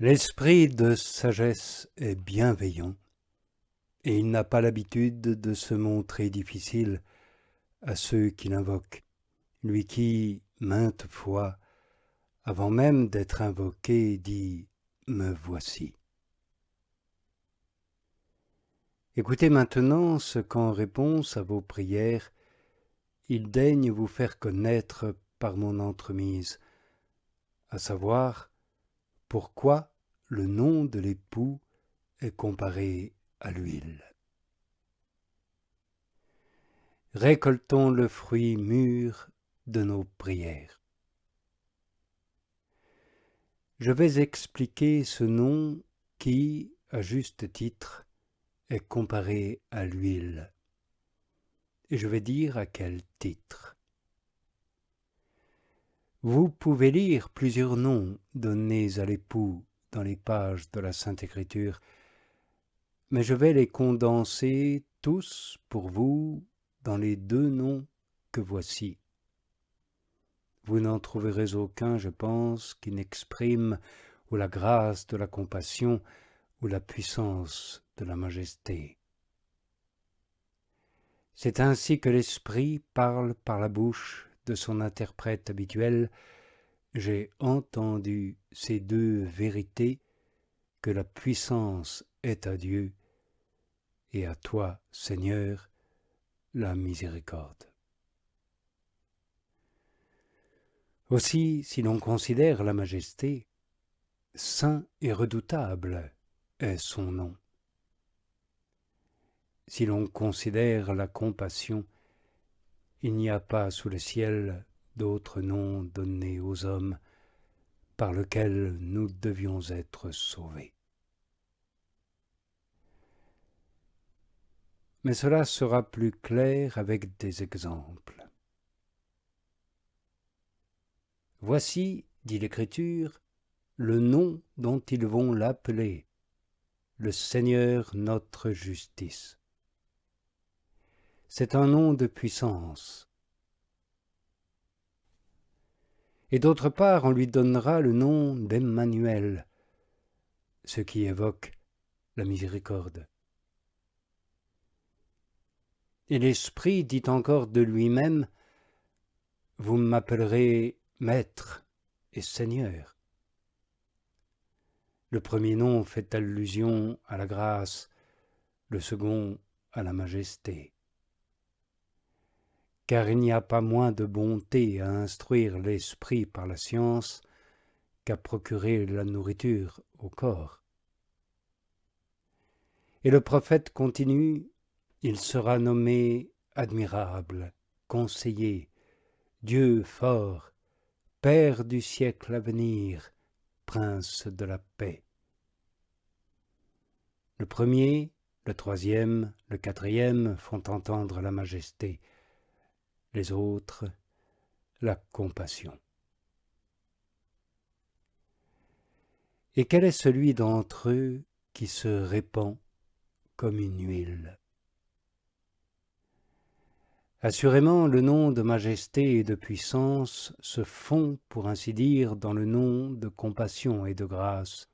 L'esprit de sagesse est bienveillant, et il n'a pas l'habitude de se montrer difficile à ceux qui l'invoquent, lui qui, maintes fois, avant même d'être invoqué, dit « Me voici ». Écoutez maintenant ce qu'en réponse à vos prières, il daigne vous faire connaître par mon entremise, à savoir pourquoi le nom de l'époux est comparé à l'huile. Récoltons le fruit mûr de nos prières. Je vais expliquer ce nom qui, à juste titre, est comparé à l'huile. Et je vais dire à quel titre. Vous pouvez lire plusieurs noms donnés à l'époux dans les pages de la Sainte Écriture, mais je vais les condenser tous pour vous dans les deux noms que voici. Vous n'en trouverez aucun, je pense, qui n'exprime ou la grâce de la compassion ou la puissance de la majesté. C'est ainsi que l'Esprit parle par la bouche de son interprète habituel. J'ai entendu ces deux vérités, que la puissance est à Dieu, et à toi, Seigneur, la miséricorde. Aussi, si l'on considère la majesté, saint et redoutable est son nom. Si l'on considère la compassion, il n'y a pas sous le ciel d'autre nom donné aux hommes par lequel nous devions être sauvés. Mais cela sera plus clair avec des exemples. Voici, dit l'Écriture, le nom dont ils vont l'appeler, le Seigneur notre justice. C'est un nom de puissance. Et d'autre part, on lui donnera le nom d'Emmanuel, ce qui évoque la miséricorde. Et l'Esprit dit encore de lui-même, « Vous m'appellerez Maître et Seigneur ». Le premier nom fait allusion à la grâce, le second à la majesté. Car il n'y a pas moins de bonté à instruire l'esprit par la science qu'à procurer la nourriture au corps. Et le prophète continue, il sera nommé admirable, conseiller, Dieu fort, Père du siècle à venir, Prince de la paix. Le premier, le troisième, le quatrième font entendre la majesté, les autres, la compassion. Et quel est celui d'entre eux qui se répand comme une huile? Assurément, le nom de majesté et de puissance se fond, pour ainsi dire, dans le nom de compassion et de grâce,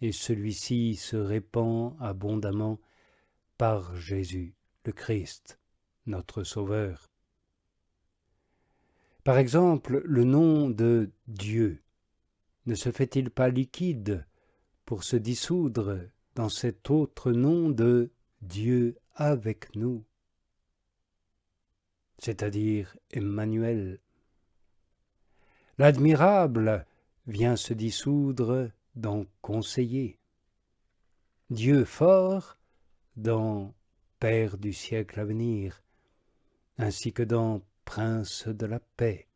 et celui-ci se répand abondamment par Jésus, le Christ, notre Sauveur. Par exemple, le nom de Dieu ne se fait-il pas liquide pour se dissoudre dans cet autre nom de Dieu avec nous, c'est-à-dire Emmanuel? L'admirable vient se dissoudre dans Conseiller, Dieu fort dans Père du siècle à venir, ainsi que dans Prince de la paix.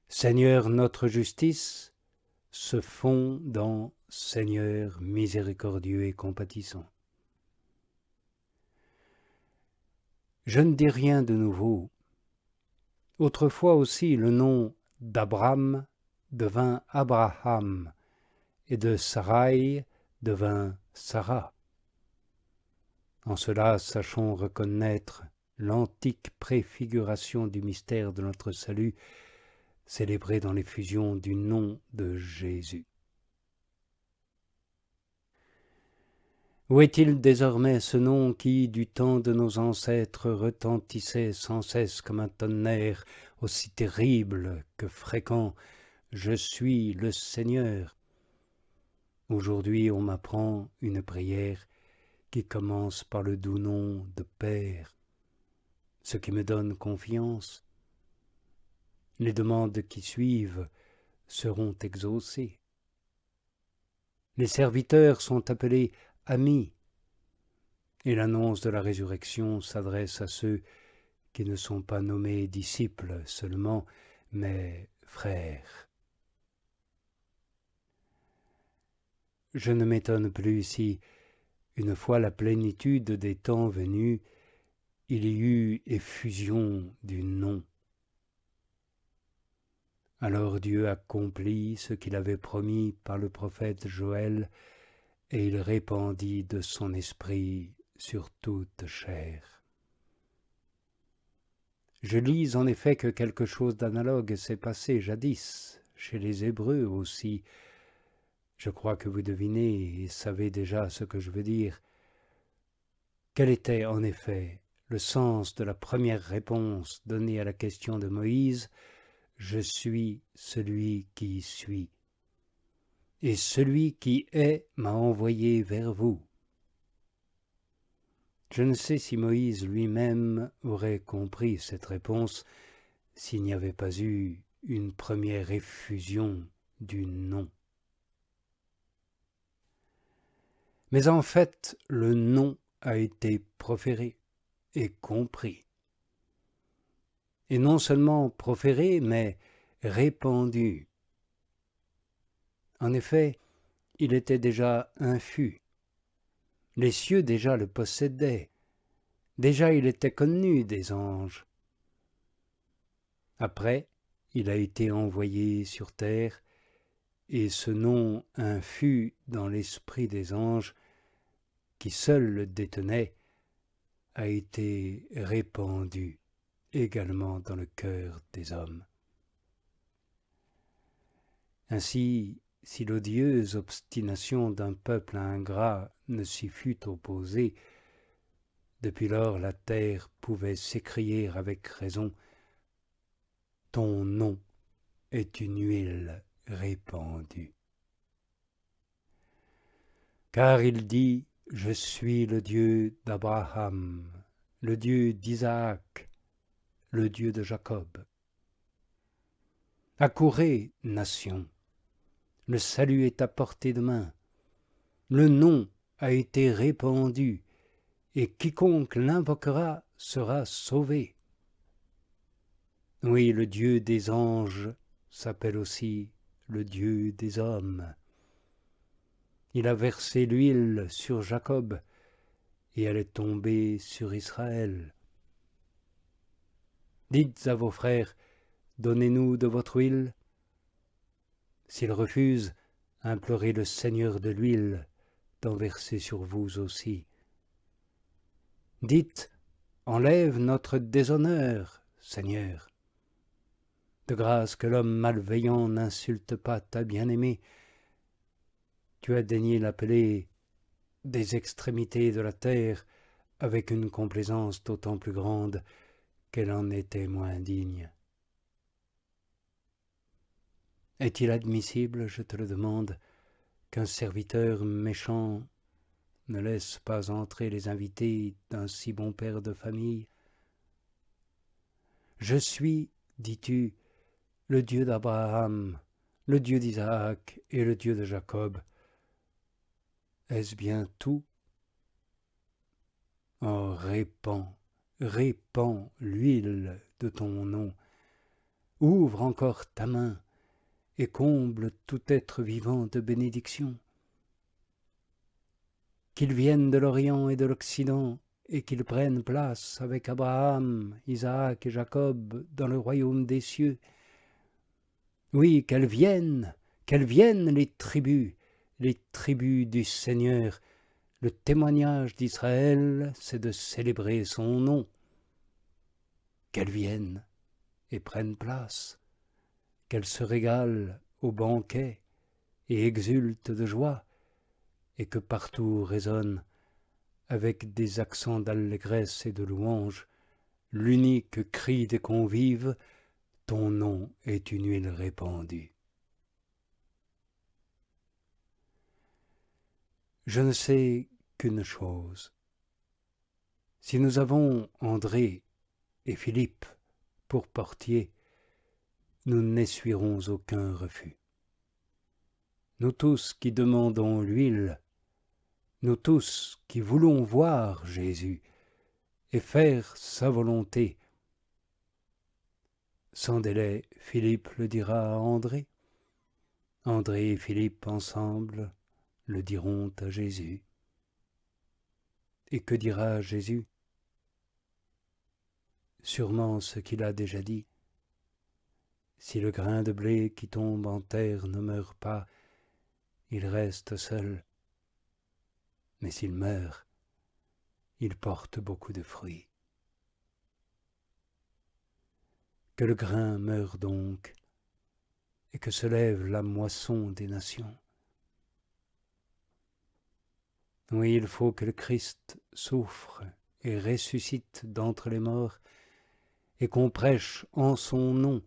Seigneur notre justice se fond dans Seigneur miséricordieux et compatissant. Je ne dis rien de nouveau. Autrefois aussi le nom d'Abram devint Abraham et de Sarai devint Sarah. En cela, sachons reconnaître l'antique préfiguration du mystère de notre salut, célébré dans l'effusion du nom de Jésus. Où est-il désormais ce nom qui, du temps de nos ancêtres, retentissait sans cesse comme un tonnerre, aussi terrible que fréquent? Je suis le Seigneur. Aujourd'hui, on m'apprend une prière qui commence par le doux nom de Père, ce qui me donne confiance. Les demandes qui suivent seront exaucées. Les serviteurs sont appelés amis, et l'annonce de la résurrection s'adresse à ceux qui ne sont pas nommés disciples seulement, mais frères. Je ne m'étonne plus si, une fois la plénitude des temps venue, il y eut effusion du nom. Alors Dieu accomplit ce qu'il avait promis par le prophète Joël, et il répandit de son esprit sur toute chair. Je lis en effet que quelque chose d'analogue s'est passé jadis, chez les Hébreux aussi. Je crois que vous devinez et savez déjà ce que je veux dire. Quel était en effet le sens de la première réponse donnée à la question de Moïse ? Je suis celui qui suis. Et celui qui est m'a envoyé vers vous. Je ne sais si Moïse lui-même aurait compris cette réponse s'il n'y avait pas eu une première effusion du nom. Mais en fait, le nom a été proféré et compris. Et non seulement proféré, mais répandu. En effet, il était déjà infus. Les cieux déjà le possédaient. Déjà il était connu des anges. Après, il a été envoyé sur terre, et ce nom infus dans l'esprit des anges, qui seul le détenait, a été répandu également dans le cœur des hommes. Ainsi, si l'odieuse obstination d'un peuple ingrat ne s'y fût opposée, depuis lors la terre pouvait s'écrier avec raison « Ton nom est une huile répandue ». Car il dit « Je suis le Dieu d'Abraham, le Dieu d'Isaac, le Dieu de Jacob. » Accourez, nation, le salut est à portée de main. Le nom a été répandu, et quiconque l'invoquera sera sauvé. Oui, le Dieu des anges s'appelle aussi le Dieu des hommes. Il a versé l'huile sur Jacob, et elle est tombée sur Israël. Dites à vos frères, donnez-nous de votre huile. S'ils refusent, implorez le Seigneur de l'huile d'en verser sur vous aussi. Dites, enlève notre déshonneur, Seigneur. De grâce que l'homme malveillant n'insulte pas ta bien-aimée. Tu as daigné l'appeler des extrémités de la terre avec une complaisance d'autant plus grande qu'elle en était moins digne. Est-il admissible, je te le demande, qu'un serviteur méchant ne laisse pas entrer les invités d'un si bon père de famille? Je suis, dis-tu, le Dieu d'Abraham, le Dieu d'Isaac et le Dieu de Jacob. Est-ce bien tout? Oh, répands l'huile de ton nom. Ouvre encore ta main et comble tout être vivant de bénédiction. Qu'ils viennent de l'Orient et de l'Occident, et qu'ils prennent place avec Abraham, Isaac et Jacob dans le royaume des cieux. Oui, qu'elles viennent les tribus du Seigneur. Le témoignage d'Israël, c'est de célébrer son nom. Qu'elles viennent et prennent place, qu'elle se régale au banquet et exulte de joie, et que partout résonne, avec des accents d'allégresse et de louange, l'unique cri des convives, ton nom est une huile répandue. Je ne sais qu'une chose. Si nous avons André et Philippe pour portiers, nous n'essuierons aucun refus. Nous tous qui demandons l'huile, nous tous qui voulons voir Jésus et faire sa volonté. Sans délai, Philippe le dira à André. André et Philippe ensemble le diront à Jésus. Et que dira Jésus? Sûrement ce qu'il a déjà dit. Si le grain de blé qui tombe en terre ne meurt pas, il reste seul. Mais s'il meurt, il porte beaucoup de fruits. Que le grain meure donc, et que se lève la moisson des nations. Oui, il faut que le Christ souffre et ressuscite d'entre les morts, et qu'on prêche en son nom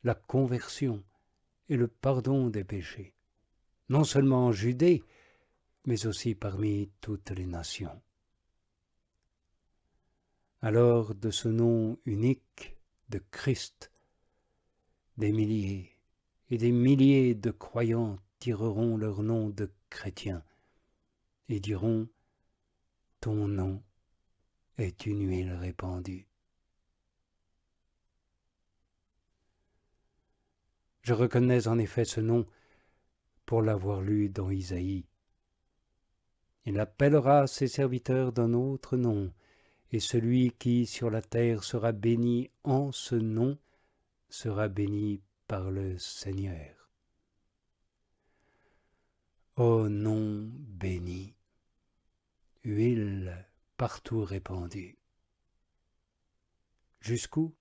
la conversion et le pardon des péchés, non seulement en Judée, mais aussi parmi toutes les nations. Alors de ce nom unique de Christ, des milliers et des milliers de croyants tireront leur nom de chrétiens et diront « Ton nom est une huile répandue ». Je reconnais en effet ce nom pour l'avoir lu dans Isaïe. Il appellera ses serviteurs d'un autre nom, et celui qui sur la terre sera béni en ce nom sera béni par le Seigneur. Ô nom béni, huile partout répandue. Jusqu'où?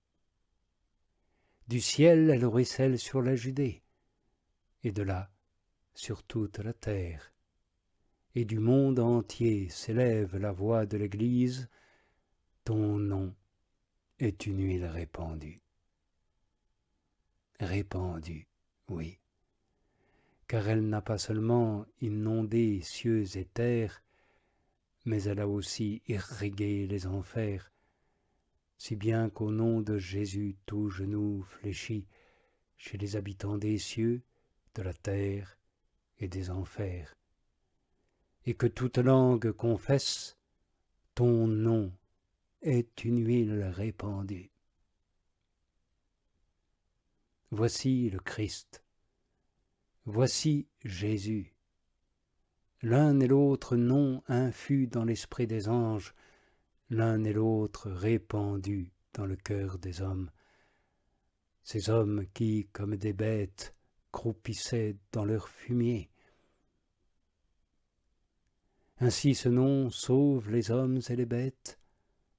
Du ciel elle ruisselle sur la Judée, et de là sur toute la terre. Et du monde entier s'élève la voix de l'Église, ton nom est une huile répandue. Répandue, oui, car elle n'a pas seulement inondé cieux et terre, mais elle a aussi irrigué les enfers, si bien qu'au nom de Jésus tout genou fléchit chez les habitants des cieux, de la terre et des enfers, et que toute langue confesse, ton nom est une huile répandue. Voici le Christ, voici Jésus, l'un et l'autre nom infus dans l'esprit des anges, l'un et l'autre répandu dans le cœur des hommes, ces hommes qui, comme des bêtes, croupissaient dans leur fumier. Ainsi ce nom sauve les hommes et les bêtes,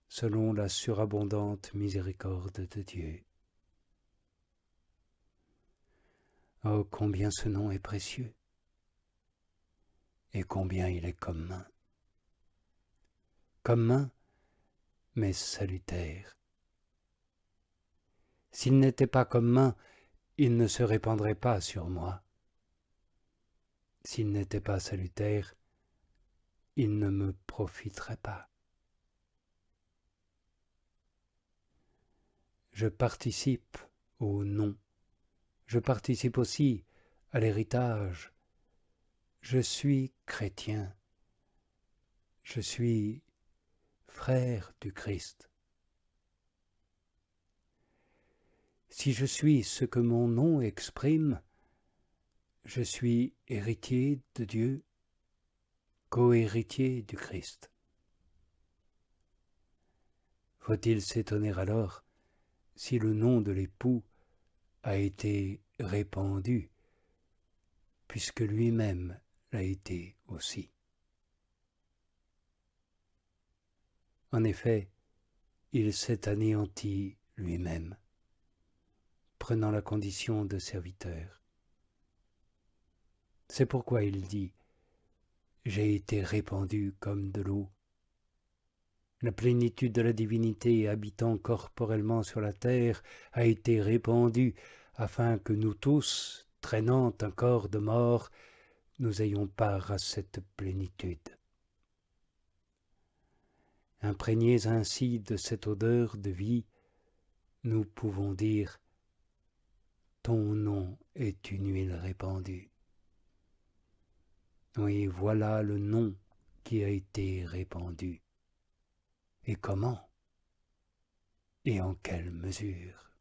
selon la surabondante miséricorde de Dieu. Oh, combien ce nom est précieux, et combien il est commun. Commun, mais salutaire. S'il n'était pas commun, il ne se répandrait pas sur moi. S'il n'était pas salutaire, il ne me profiterait pas. Je participe au nom, je participe aussi à l'héritage. Je suis chrétien, je suis frère du Christ. Si je suis ce que mon nom exprime, je suis héritier de Dieu, co-héritier du Christ. Faut-il s'étonner alors si le nom de l'époux a été répandu, puisque lui-même l'a été aussi. En effet, il s'est anéanti lui-même, prenant la condition de serviteur. C'est pourquoi il dit « J'ai été répandu comme de l'eau ». La plénitude de la divinité habitant corporellement sur la terre a été répandue afin que nous tous, traînant un corps de mort, nous ayons part à cette plénitude. Imprégnés ainsi de cette odeur de vie, nous pouvons dire « Ton nom est une huile répandue ». Oui, voilà le nom qui a été répandu. Et comment? Et en quelle mesure?